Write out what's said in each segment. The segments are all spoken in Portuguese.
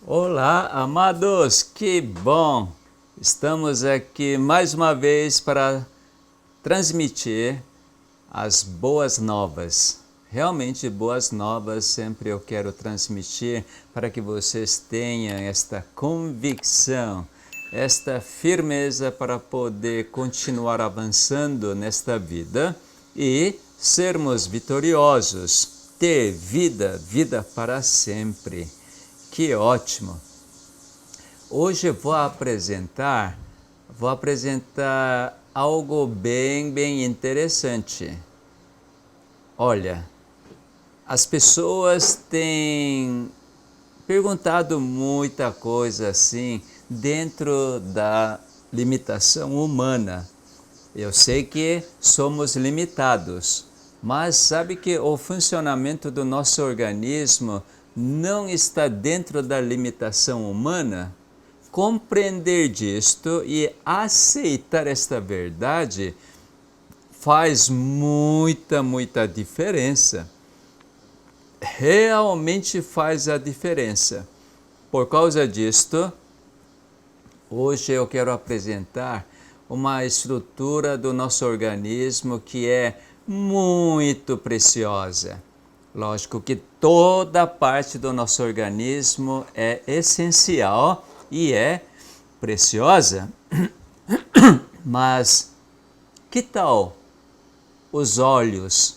Olá, amados, que bom! Estamos aqui mais uma vez para transmitir as boas novas. Realmente boas novas sempre eu quero transmitir para que vocês tenham esta convicção, esta firmeza para poder continuar avançando nesta vida e sermos vitoriosos, ter vida para sempre. Que ótimo! Hoje eu vou apresentar algo bem interessante. Olha, as pessoas têm perguntado muita coisa assim dentro da limitação humana. Eu sei que somos limitados, mas sabe que o funcionamento do nosso organismo não está dentro da limitação humana? Compreender disto e aceitar esta verdade faz muita diferença. Realmente faz a diferença. Por causa disto, hoje eu quero apresentar uma estrutura do nosso organismo que é muito preciosa. Lógico que toda parte do nosso organismo é essencial e é preciosa, mas que tal os olhos?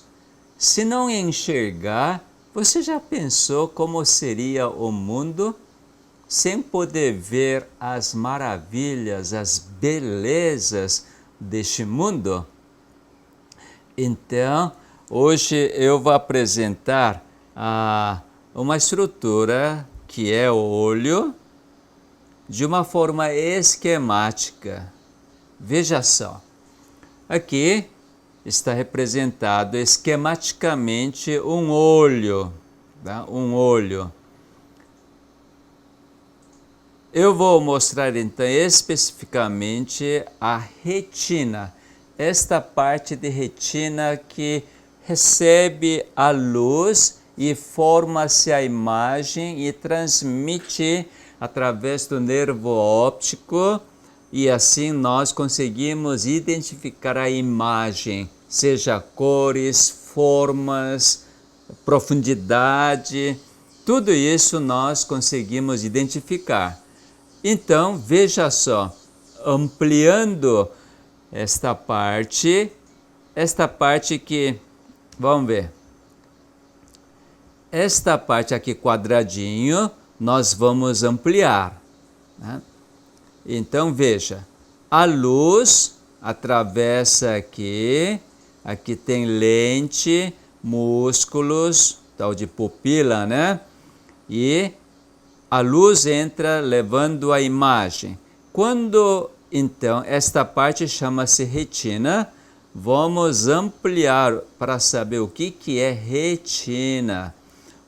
Se não enxergar, você já pensou como seria o mundo sem poder ver as maravilhas, as belezas deste mundo? Então, hoje eu vou apresentar uma estrutura que é o olho de uma forma esquemática. Veja só, aqui está representado esquematicamente um olho, tá? Um olho. Eu vou mostrar então especificamente a retina, esta parte de retina que recebe a luz e forma-se a imagem e transmite através do nervo óptico, e assim nós conseguimos identificar a imagem, seja cores, formas, profundidade, tudo isso nós conseguimos identificar. Então, veja só, ampliando esta parte que, vamos ver, esta parte aqui quadradinho, nós vamos ampliar, né? Então, veja, a luz atravessa aqui tem lente, músculos, tal de pupila, né? E a luz entra levando a imagem. Quando, então, esta parte chama-se retina, vamos ampliar para saber o que é retina.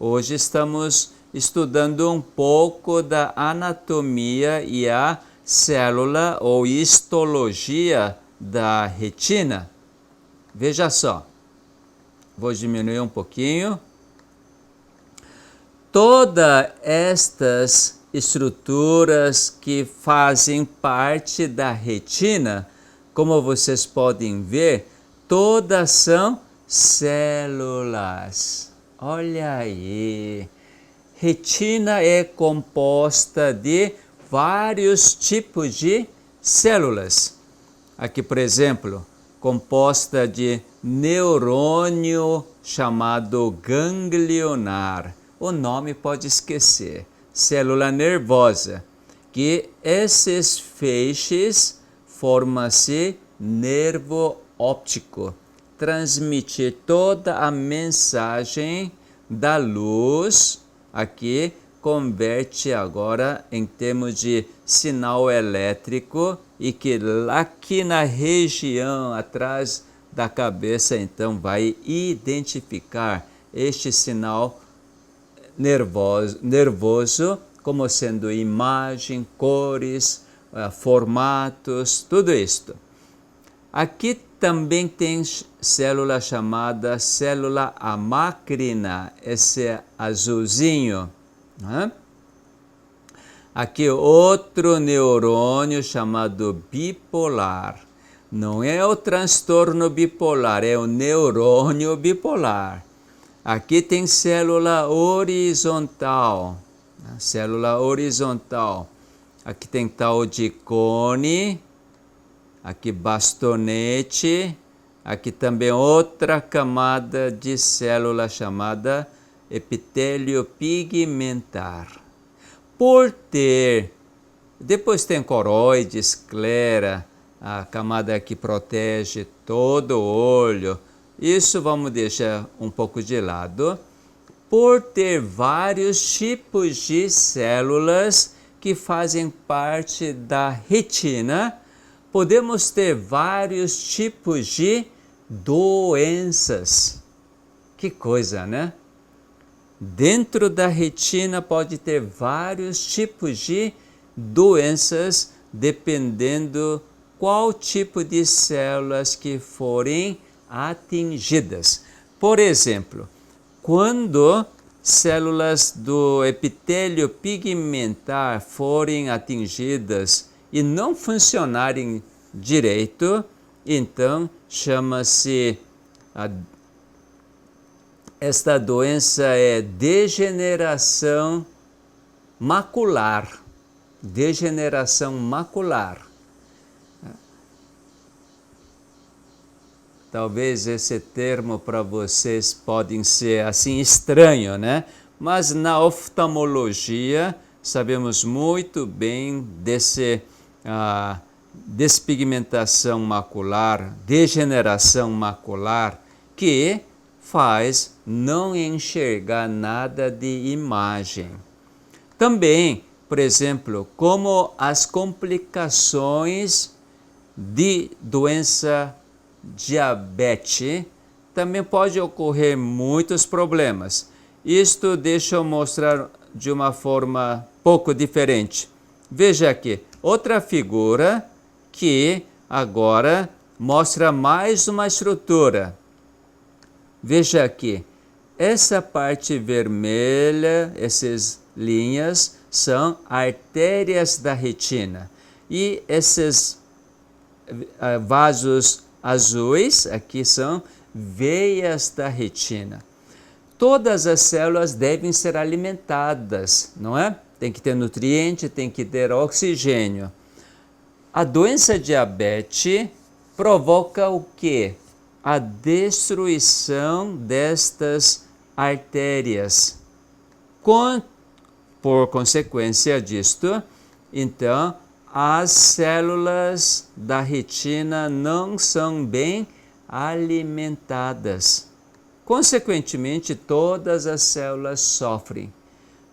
Hoje estamos estudando um pouco da anatomia e a célula ou histologia da retina. Veja só, vou diminuir um pouquinho. Todas estas estruturas que fazem parte da retina, como vocês podem ver, todas são células. Olha aí, retina é composta de vários tipos de células. Aqui, por exemplo, composta de neurônio chamado ganglionar. O nome pode esquecer, célula nervosa, que esses feixes formam-se nervo óptico, transmitir toda a mensagem da luz, aqui converte agora em termos de sinal elétrico e que aqui na região atrás da cabeça então vai identificar este sinal nervoso como sendo imagem, cores, formatos, tudo isto. Aqui também tem célula chamada célula amacrina, esse azulzinho, né? Aqui outro neurônio chamado bipolar. Não é o transtorno bipolar, é o neurônio bipolar. Aqui tem célula horizontal. Célula horizontal. Aqui tem tal de cone. Aqui bastonete. Aqui também outra camada de célula chamada epitélio pigmentar. Por ter, depois tem coroide, esclera, a camada que protege todo o olho. Isso vamos deixar um pouco de lado. Por ter vários tipos de células que fazem parte da retina, podemos ter vários tipos de doenças. Que coisa, né? Dentro da retina pode ter vários tipos de doenças, dependendo qual tipo de células que forem atingidas. Por exemplo, quando células do epitélio pigmentar forem atingidas e não funcionarem direito, então chama-se esta doença é degeneração macular. Degeneração macular. Talvez esse termo para vocês pode ser assim estranho, né? Mas na oftalmologia sabemos muito bem desse despigmentação macular, degeneração macular, que faz não enxergar nada de imagem. Também, por exemplo, como as complicações de doença diabetes, também pode ocorrer muitos problemas. Isto deixa eu mostrar de uma forma pouco diferente. Veja aqui, outra figura que agora mostra mais uma estrutura. Veja aqui, essa parte vermelha, essas linhas, são artérias da retina. E esses vasos azuis aqui são veias da retina. Todas as células devem ser alimentadas, não é? Tem que ter nutriente, tem que ter oxigênio. A doença diabetes provoca o quê? A destruição destas artérias. Por consequência disto, então, as células da retina não são bem alimentadas. Consequentemente, todas as células sofrem.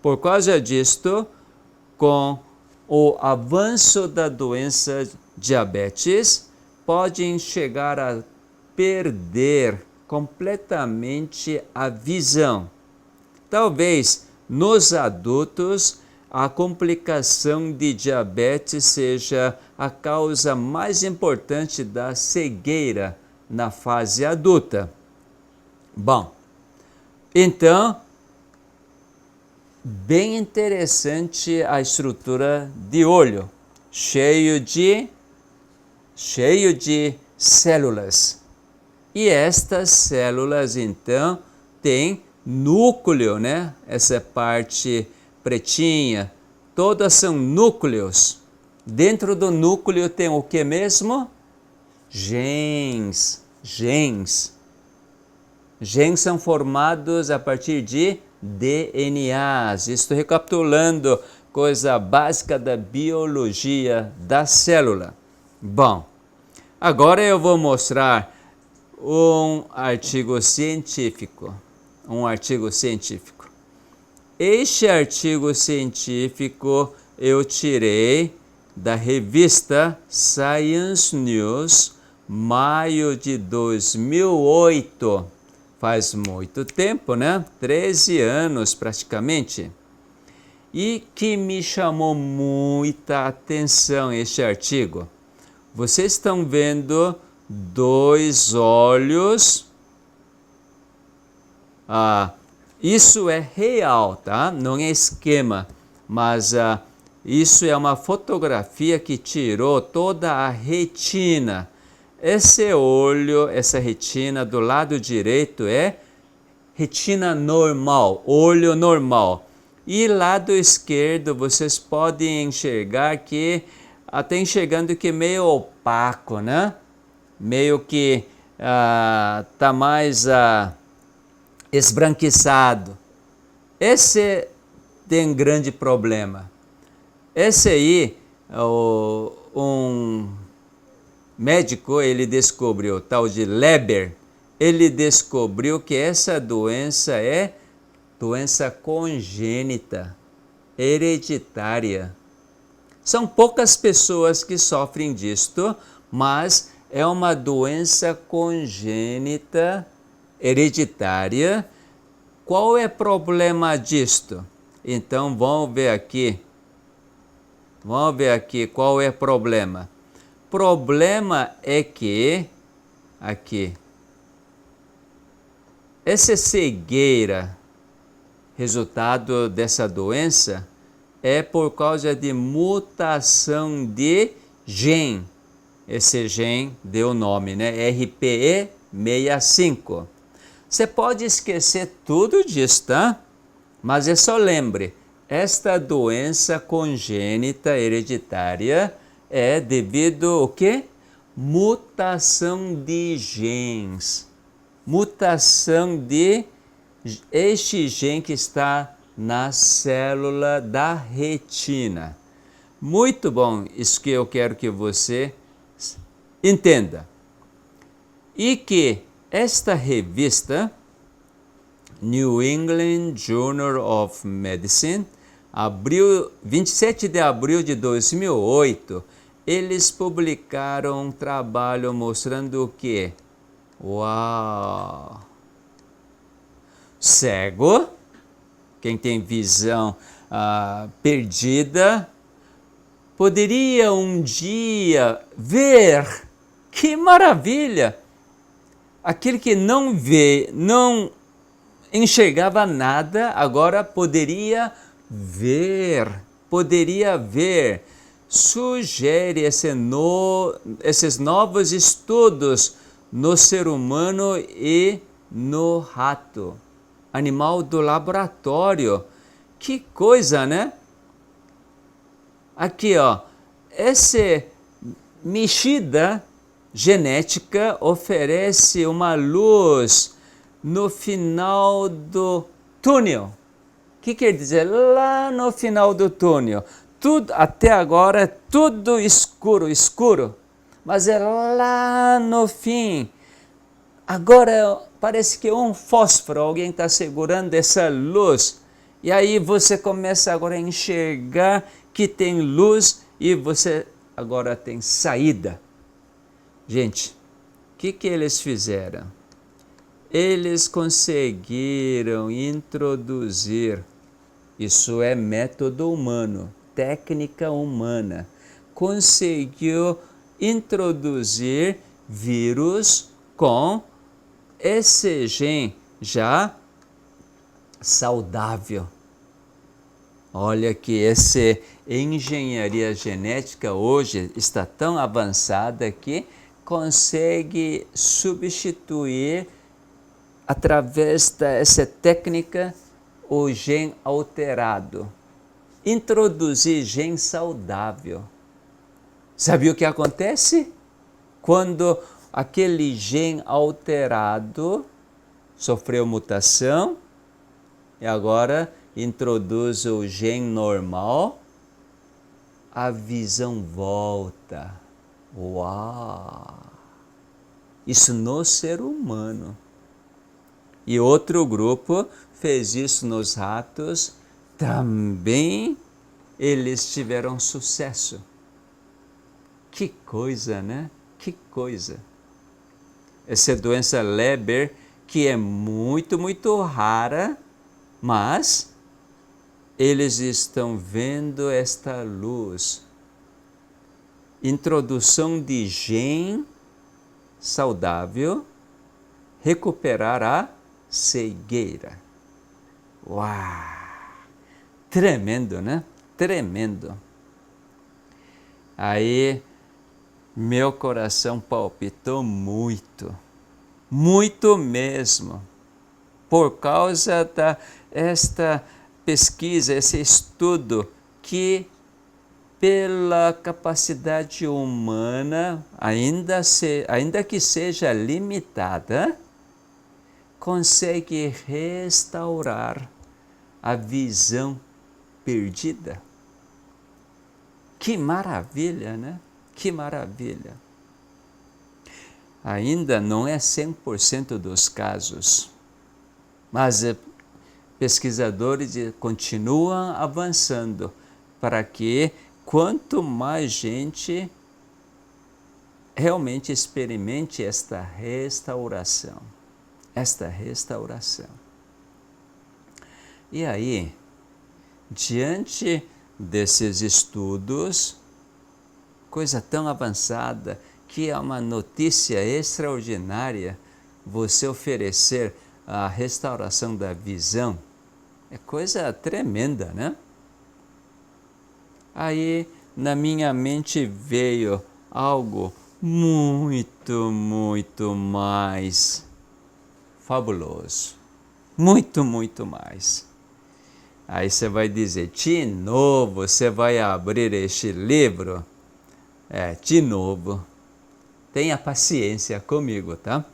Por causa disto, com o avanço da doença diabetes, podem chegar a perder completamente a visão. Talvez nos adultos a complicação de diabetes seja a causa mais importante da cegueira na fase adulta. Bom, então, bem interessante a estrutura de olho, cheio de células. E estas células, então, têm núcleo, né? Essa parte pretinha, todas são núcleos. Dentro do núcleo tem o que mesmo? Genes. Genes são formados a partir de DNAs. Estou recapitulando coisa básica da biologia da célula. Bom, agora eu vou mostrar um artigo científico. Este artigo científico eu tirei da revista Science News, maio de 2008. Faz muito tempo, né? 13 anos praticamente. E que me chamou muita atenção este artigo. Vocês estão vendo dois olhos. Isso é real, tá? Não é esquema, mas Isso é uma fotografia que tirou toda a retina. Esse olho, essa retina do lado direito é retina normal, olho normal. E lado esquerdo vocês podem enxergar que até enxergando que meio opaco, né? Meio que tá mais esbranquiçado. Esse tem grande problema. Esse aí, um médico, ele descobriu, tal de Leber, ele descobriu que essa doença é doença congênita, hereditária. São poucas pessoas que sofrem disto, mas é uma doença congênita, hereditária. Qual é o problema disto? Então vamos ver aqui. Vamos ver aqui qual é o problema. Problema é que, aqui, essa cegueira, resultado dessa doença, é por causa de mutação de gene. Esse gene deu o nome, né? RPE65. Você pode esquecer tudo disso, tá? Mas é só lembre, esta doença congênita hereditária é devido ao quê? Mutação de genes. Mutação de este gene que está na célula da retina. Muito bom, isso que eu quero que você entenda. E que esta revista, New England Journal of Medicine, 27 de abril de 2008, eles publicaram um trabalho mostrando o quê? Uau! Cego, quem tem visão perdida, poderia um dia ver. Que maravilha! Aquele que não vê, não enxergava nada, agora poderia ver. Poderia ver. Sugere esses novos estudos no ser humano e no rato, animal do laboratório. Que coisa, né? Aqui, ó, essa mexida genética oferece uma luz no final do túnel. O que quer dizer? Lá no final do túnel. Tudo, até agora é tudo escuro, escuro. Mas é lá no fim. Agora parece que é um fósforo, alguém está segurando essa luz. E aí você começa agora a enxergar que tem luz e você agora tem saída. Gente, o que eles fizeram? Eles conseguiram introduzir, isso é método humano, técnica humana, conseguiu introduzir vírus com esse gene já saudável. Olha que essa engenharia genética hoje está tão avançada que consegue substituir através dessa técnica o gene alterado. Introduzir gene saudável. Sabe o que acontece? Quando aquele gene alterado sofreu mutação e agora introduz o gene normal, a visão volta. Uau! Isso no ser humano. E outro grupo fez isso nos ratos, também eles tiveram sucesso. Que coisa, né? Que coisa. Essa doença Leber, que é muito, muito rara, mas eles estão vendo esta luz. Introdução de gene saudável, recuperar a cegueira. Uau! Tremendo, né? Tremendo. Aí meu coração palpitou muito, muito mesmo, por causa desta pesquisa, esse estudo que pela capacidade humana, ainda que seja limitada, consegue restaurar a visão perdida. Que maravilha, né? Que maravilha! Ainda não é 100% dos casos, mas pesquisadores continuam avançando para que quanto mais gente realmente experimente esta restauração. E aí, diante desses estudos, coisa tão avançada, que é uma notícia extraordinária, você oferecer a restauração da visão, é coisa tremenda, né? Aí na minha mente veio algo muito, muito mais fabuloso. Muito, muito mais. Aí você vai dizer, de novo você vai abrir este livro? De novo. Tenha paciência comigo, tá?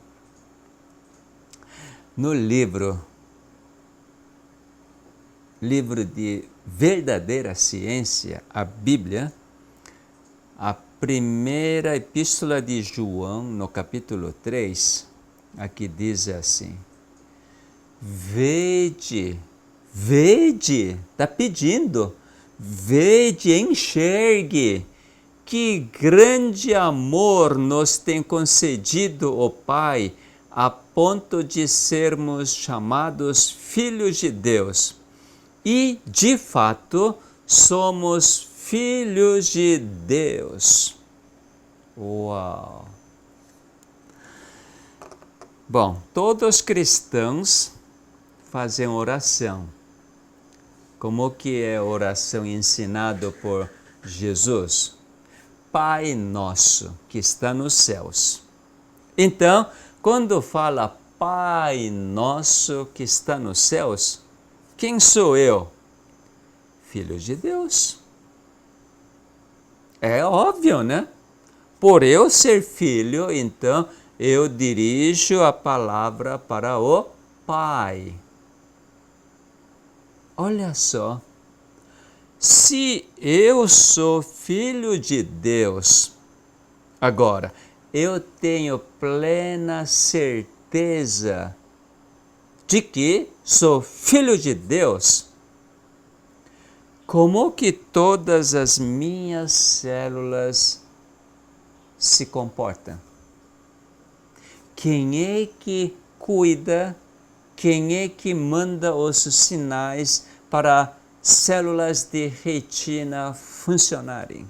No livro de verdadeira ciência, a Bíblia, a primeira epístola de João, no capítulo 3, aqui diz assim: vede, está pedindo, vede, enxergue, que grande amor nos tem concedido o Pai, a ponto de sermos chamados filhos de Deus. E, de fato, somos filhos de Deus. Uau! Bom, todos os cristãos fazem oração. Como que é a oração ensinada por Jesus? Pai nosso que está nos céus. Então, quando fala Pai nosso que está nos céus, quem sou eu? Filho de Deus. É óbvio, né? Por eu ser filho, então eu dirijo a palavra para o Pai. Olha só. Se eu sou filho de Deus, agora, eu tenho plena certeza de que sou filho de Deus, como que todas as minhas células se comportam? Quem é que cuida? Quem é que manda os sinais para células de retina funcionarem?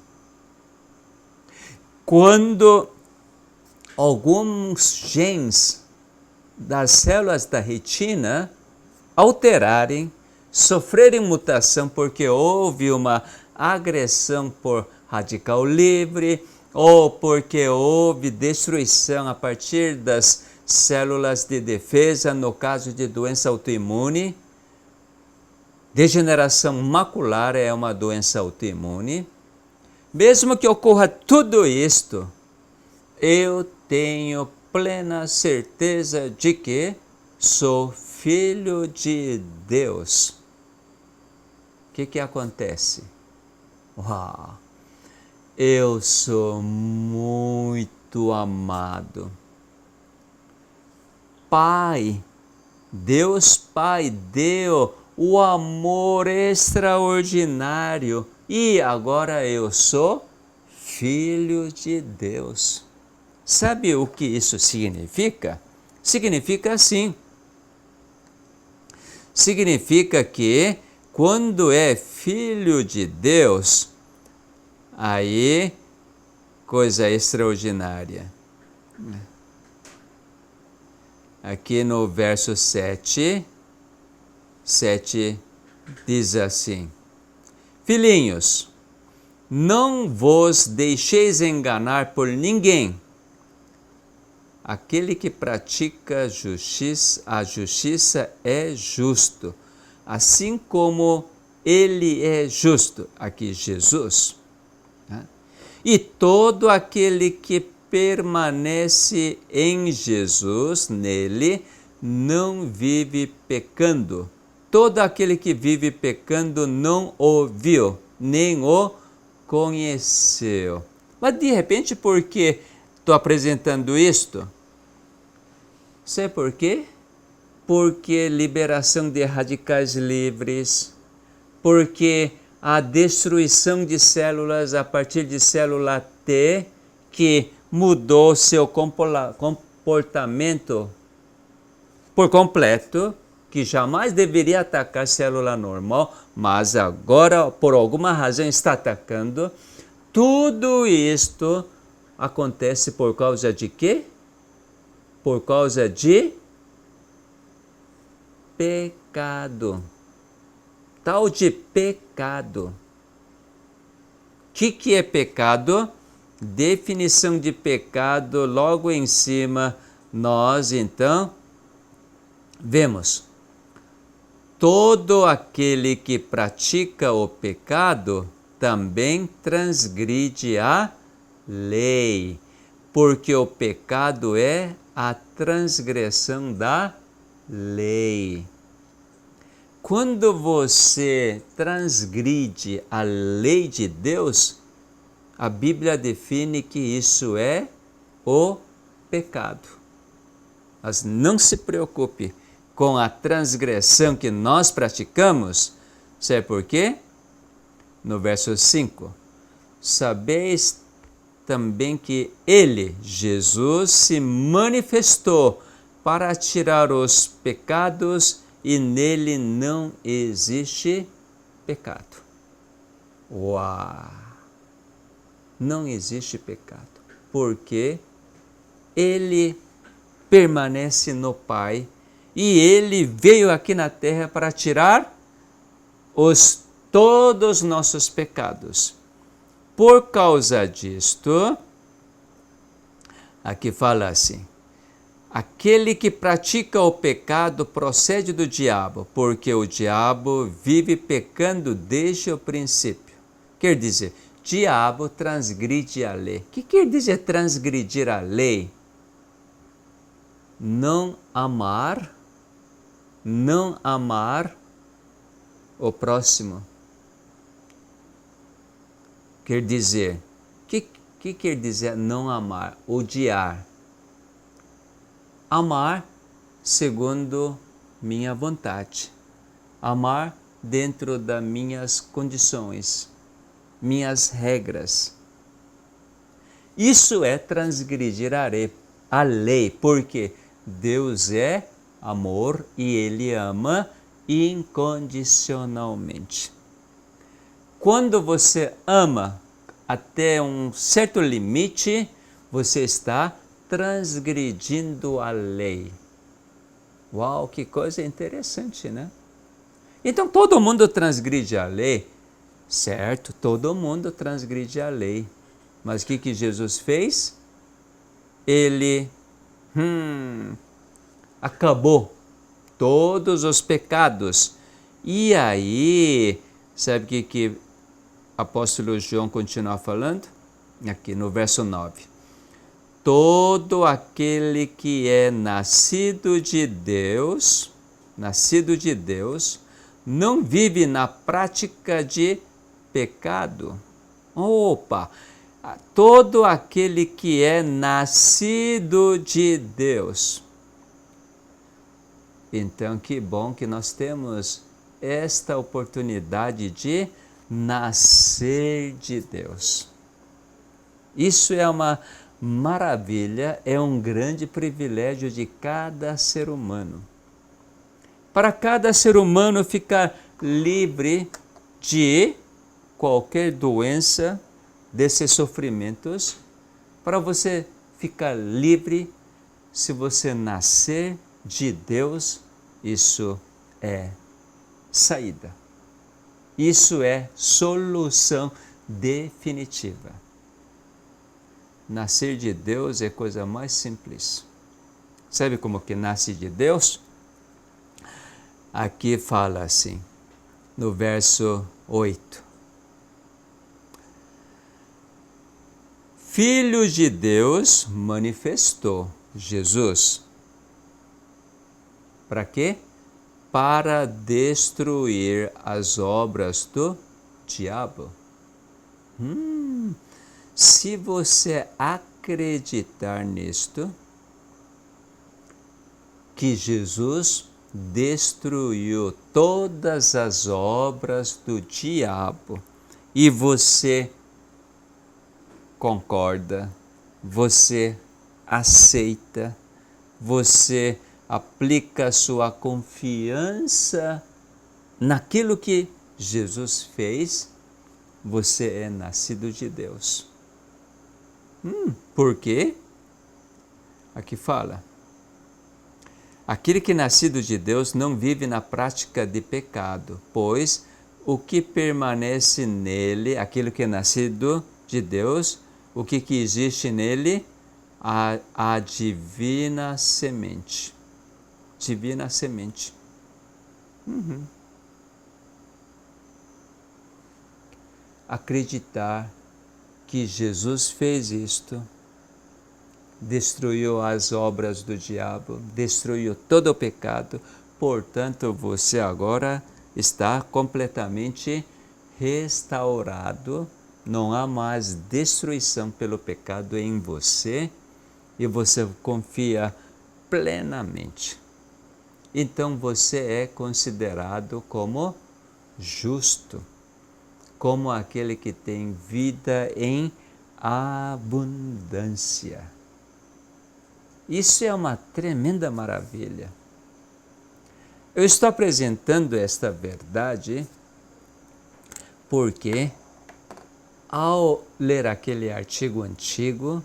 Quando alguns genes das células da retina alterarem, sofrerem mutação porque houve uma agressão por radical livre ou porque houve destruição a partir das células de defesa, no caso de doença autoimune. Degeneração macular é uma doença autoimune. Mesmo que ocorra tudo isto, eu tenho plena certeza de que sou filho de Deus. O que acontece? Uau! Eu sou muito amado. Pai, Deus Pai deu o amor extraordinário e agora eu sou filho de Deus. Sabe o que isso significa? Significa assim. Significa que quando é filho de Deus, aí coisa extraordinária. Aqui no verso 7 diz assim: filhinhos, não vos deixeis enganar por ninguém. Aquele que pratica a justiça é justo, assim como ele é justo, aqui Jesus. E todo aquele que permanece em Jesus, nele, não vive pecando. Todo aquele que vive pecando não o viu, nem o conheceu. Mas de repente, por que estou apresentando isto? Sabe por quê? Porque liberação de radicais livres, porque a destruição de células a partir de célula T, que mudou seu comportamento por completo, que jamais deveria atacar célula normal, mas agora, por alguma razão, está atacando. Tudo isto acontece por causa de quê? Por causa de pecado. Tal de pecado. O que é pecado? Definição de pecado, logo em cima, nós então vemos. Todo aquele que pratica o pecado também transgride a lei, porque o pecado é a transgressão da lei. Quando você transgride a lei de Deus, a Bíblia define que isso é o pecado. Mas não se preocupe com a transgressão que nós praticamos. Sabe por quê? No verso 5. Sabeis também que ele, Jesus, se manifestou para tirar os pecados e nele não existe pecado. Uau! Não existe pecado, porque ele permanece no Pai e ele veio aqui na terra para tirar todos os nossos pecados. Por causa disto, aqui fala assim: aquele que pratica o pecado procede do diabo, porque o diabo vive pecando desde o princípio. Quer dizer, diabo transgride a lei. O que quer dizer transgredir a lei? Não amar o próximo. Quer dizer, que quer dizer não amar? Odiar. Amar segundo minha vontade. Amar dentro das minhas condições, minhas regras. Isso é transgredir a lei, porque Deus é amor e Ele ama incondicionalmente. Quando você ama até um certo limite, você está transgredindo a lei. Uau, que coisa interessante, né? Então todo mundo transgride a lei, certo? Todo mundo transgride a lei. Mas o que Jesus fez? Ele acabou todos os pecados. E aí, sabe o que apóstolo João continua falando? Aqui no verso 9. Todo aquele que é nascido de Deus, não vive na prática de pecado. Opa! Todo aquele que é nascido de Deus. Então, que bom que nós temos esta oportunidade de nascer de Deus. Isso é uma maravilha, é um grande privilégio de cada ser humano. Para cada ser humano ficar livre de qualquer doença, desses sofrimentos, para você ficar livre, se você nascer de Deus, isso é saída. Isso é solução definitiva. Nascer de Deus é a coisa mais simples. Sabe como que nasce de Deus? Aqui fala assim, no verso 8. Filho de Deus manifestou, Jesus. Para quê? Para destruir as obras do diabo. Se você acreditar nisto, que Jesus destruiu todas as obras do diabo, e você concorda, você aceita, você aplica sua confiança naquilo que Jesus fez, você é nascido de Deus. Por quê? Aqui fala. Aquele que é nascido de Deus não vive na prática de pecado, pois o que permanece nele, aquele que é nascido de Deus, o que existe nele? A divina semente. Divina semente. Acreditar que Jesus fez isto, destruiu as obras do diabo, destruiu todo o pecado, portanto você agora está completamente restaurado, não há mais destruição pelo pecado em você e você confia plenamente. Então você é considerado como justo, como aquele que tem vida em abundância. Isso é uma tremenda maravilha. Eu estou apresentando esta verdade porque, ao ler aquele artigo antigo,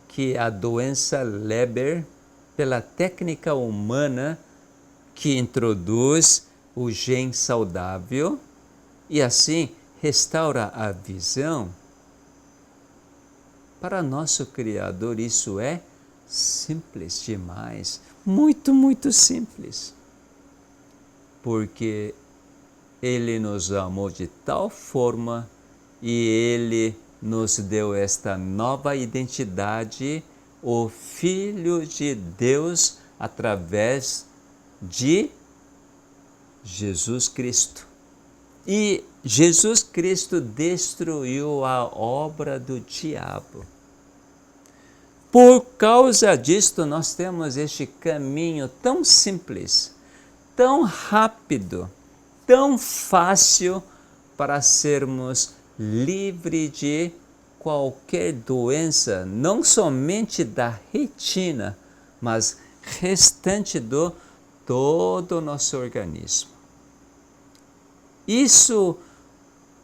que a doença Leber, pela técnica humana que introduz o gene saudável e assim restaura a visão, para nosso Criador isso é simples demais, muito, muito simples. Porque Ele nos amou de tal forma e Ele nos deu esta nova identidade, o Filho de Deus, através de Jesus Cristo. E Jesus Cristo destruiu a obra do diabo. Por causa disto, nós temos este caminho tão simples, tão rápido, tão fácil para sermos livres de qualquer doença, não somente da retina, mas restante do todo o nosso organismo. Isso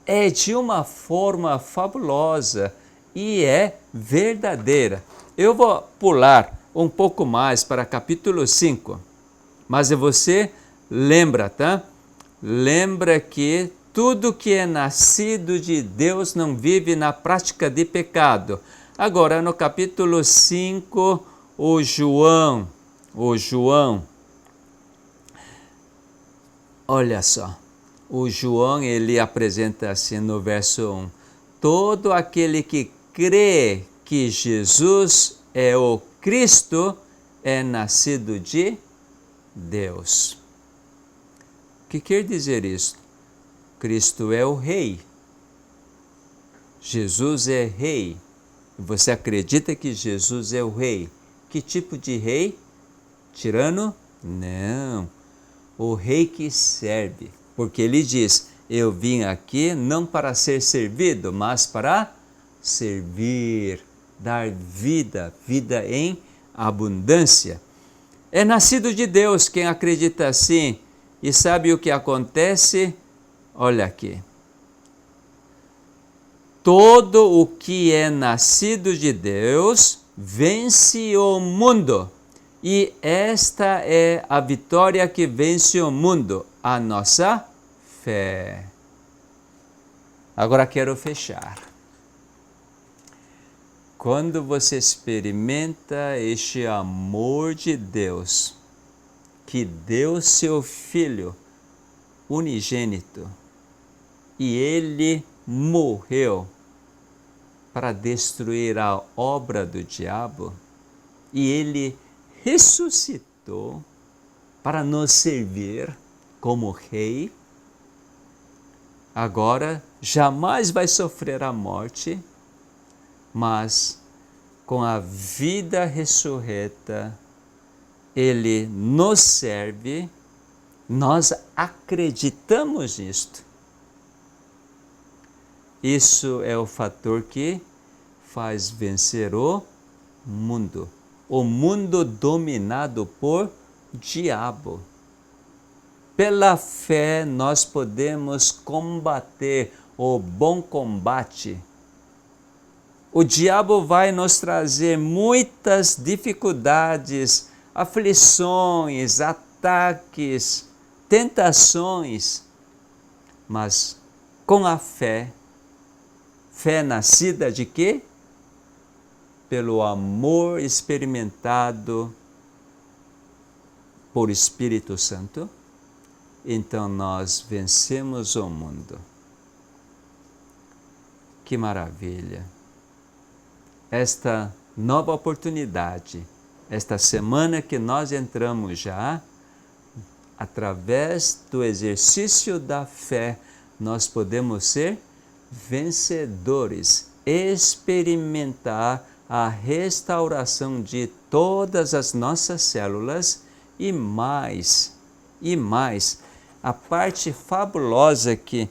é de uma forma fabulosa e é verdadeira. Eu vou pular um pouco mais para capítulo 5, mas você lembra, tá? Lembra que tudo que é nascido de Deus não vive na prática de pecado. Agora, no capítulo 5, o João, olha só, o João, ele apresenta assim no verso 1, todo aquele que crê que Jesus é o Cristo é nascido de Deus. O que quer dizer isso? Cristo é o Rei. Jesus é Rei. Você acredita que Jesus é o Rei? Que tipo de Rei? Tirano? Não. O Rei que serve. Porque ele diz, eu vim aqui não para ser servido, mas para servir, dar vida, vida em abundância. É nascido de Deus quem acredita assim. E sabe o que acontece? Olha aqui. Todo o que é nascido de Deus vence o mundo. E esta é a vitória que vence o mundo, a nossa fé. Agora quero fechar. Quando você experimenta este amor de Deus, que deu seu Filho unigênito, e Ele morreu para destruir a obra do diabo, e Ele ressuscitou para nos servir como Rei, agora jamais vai sofrer a morte, mas com a vida ressurreta, Ele nos serve, nós acreditamos nisto. Isso é o fator que faz vencer o mundo dominado por diabo. Pela fé nós podemos combater o bom combate. O diabo vai nos trazer muitas dificuldades, aflições, ataques, tentações, mas com a fé nascida de quê? Pelo amor experimentado por Espírito Santo, então nós vencemos o mundo. Que maravilha! Esta nova oportunidade, esta semana que nós entramos já, através do exercício da fé, nós podemos ser vencedores, experimentar a restauração de todas as nossas células e mais, a parte fabulosa que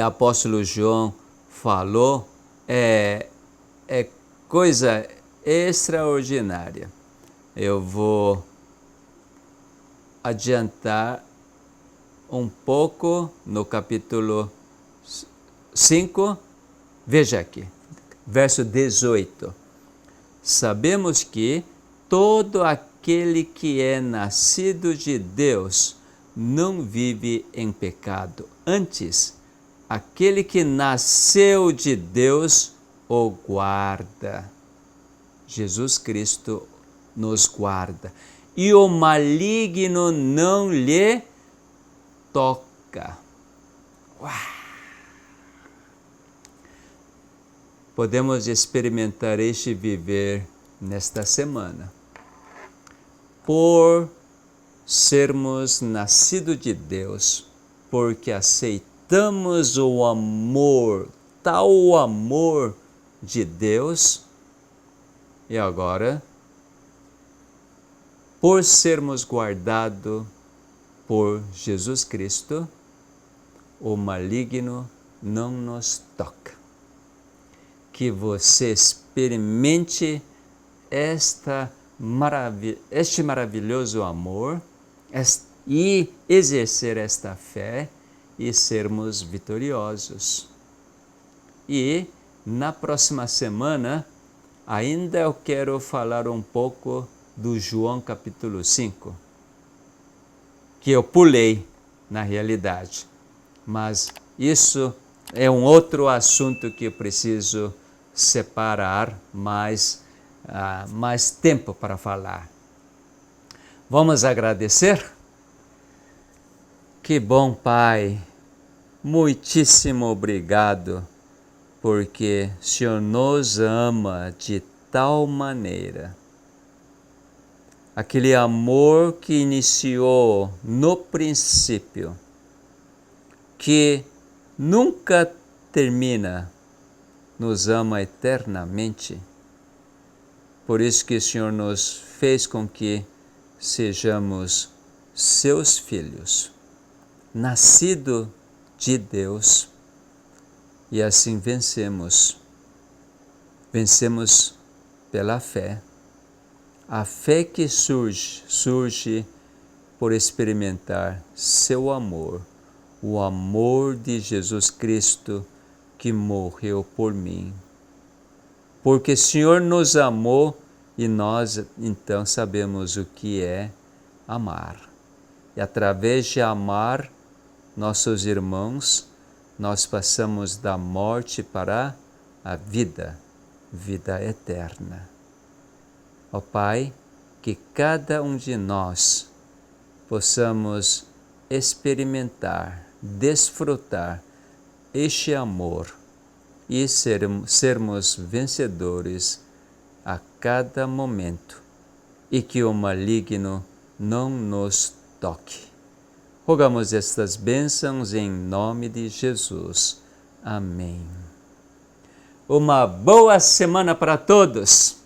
apóstolo João falou é coisa extraordinária. Eu vou adiantar um pouco no capítulo 5, veja aqui, verso 18. Sabemos que todo aquele que é nascido de Deus não vive em pecado. Antes, aquele que nasceu de Deus o guarda. Jesus Cristo nos guarda. E o maligno não lhe toca. Uau! Podemos experimentar este viver nesta semana. Por sermos nascidos de Deus, porque aceitamos o amor, tal amor de Deus, e agora, por sermos guardados por Jesus Cristo, o maligno não nos toca. Que você experimente este maravilhoso amor e exercer esta fé e sermos vitoriosos. E na próxima semana, ainda eu quero falar um pouco do João capítulo 5, que eu pulei na realidade, mas isso é um outro assunto que eu preciso separar mais tempo para falar. Vamos agradecer? Que bom, Pai, muitíssimo obrigado, porque o Senhor nos ama de tal maneira. Aquele amor que iniciou no princípio, que nunca termina, nos ama eternamente. Por isso que o Senhor nos fez com que sejamos seus filhos, nascido de Deus, e assim vencemos pela fé. A fé que surge por experimentar seu amor, o amor de Jesus Cristo que morreu por mim. Porque o Senhor nos amou e nós então sabemos o que é amar. E através de amar nossos irmãos, nós passamos da morte para a vida, vida eterna. Ó Pai, que cada um de nós possamos experimentar, desfrutar este amor e sermos vencedores a cada momento e que o maligno não nos toque. Rogamos estas bênçãos em nome de Jesus. Amém. Uma boa semana para todos!